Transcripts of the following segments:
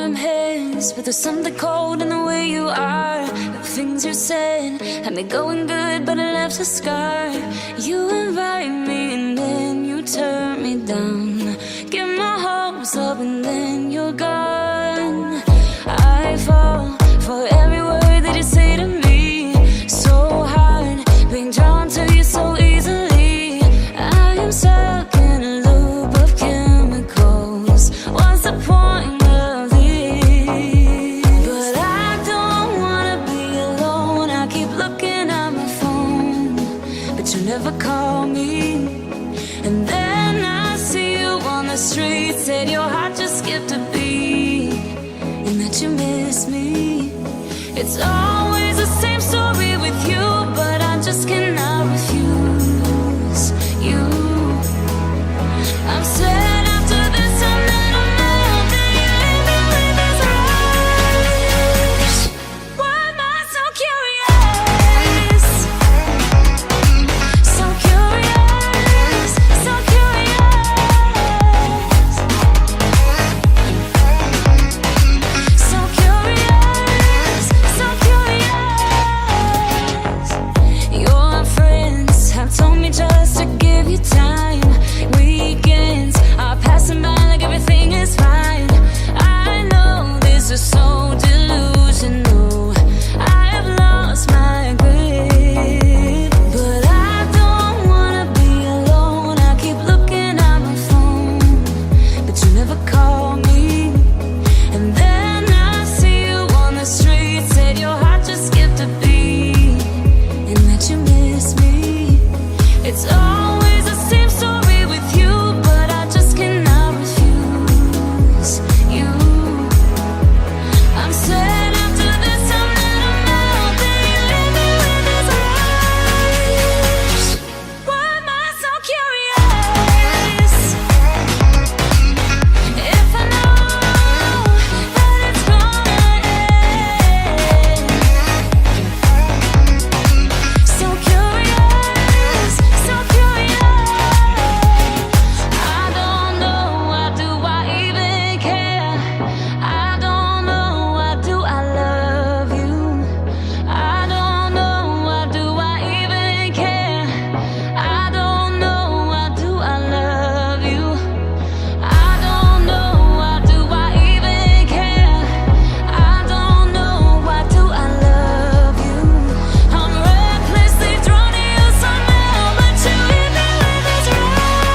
Warm hands, but there's something cold in the way you are. The things you said had me going good, but it left a scar. You invite me and then you turn me down. Get my hopes up and then you're gone. I fall for every word that you say to me. So hard, being drawn to you so easily. I am stuck in a loop of chemicals. What's the point of this? But I don't wanna be alone. I keep looking at my phone, but you never call me. And then I see you on the street, said your heart just skipped a beat, and that you miss me. It's always the same story with you, but I just cannot refuse you. I'm sad after this, I'm not alone. Then you leave me with this rush. Why am I so curious? So curious, so curious. So curious, so curious. Your friends have told me just to give you time. Weekends are passing by like everything is fine. I know this is so delusional. I have lost my grip, but I don't wanna be alone. I keep looking at my phone, but you never call me. And then I see you on the street, said your heart just skipped a beat, and that you miss me. It's always the same story with you, but I just cannot refuse you. I'm sad after this, I'm not alone. Then you leave me with this rush. Why am I so curious? If I know that it's gonna end. So curious, so curious. I don't know, why do I even care? I don't know, why do I love you? I don't know, why do I even care? I don't know, why do I love you? I don't know, why do I even care? I don't know, why do I love you? I'm recklessly drawn to you somehow, but you leave me with this rush.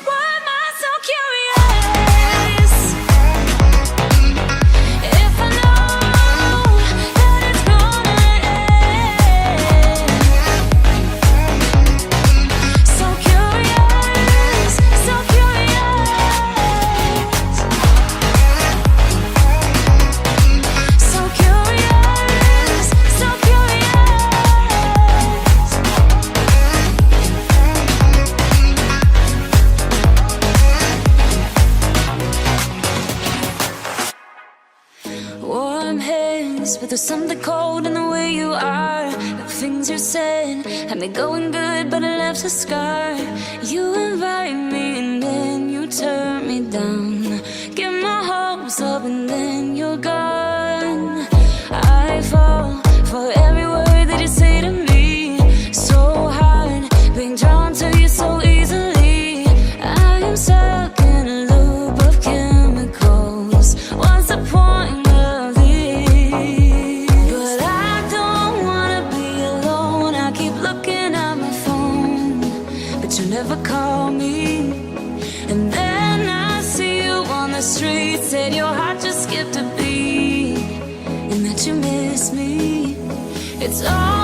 Why am I so curious? If I know that it's gonna end. So curious, so curious. So curious, so curious. Warm hands, but there's something cold in the way you are. The things you said had me going good, but it left a scar. You invite me and then you turn me down. Get my hopes up and then you're gone. I fall for every word that you say to me. So hard, being drawn to you so easily. I am stuck in a loop of chemicals. What's the point of this? But I don't wanna be alone. I keep looking at my phone, but you never call me. And then I see you on the street, said your heart just skipped a beat, and that you miss me. It's all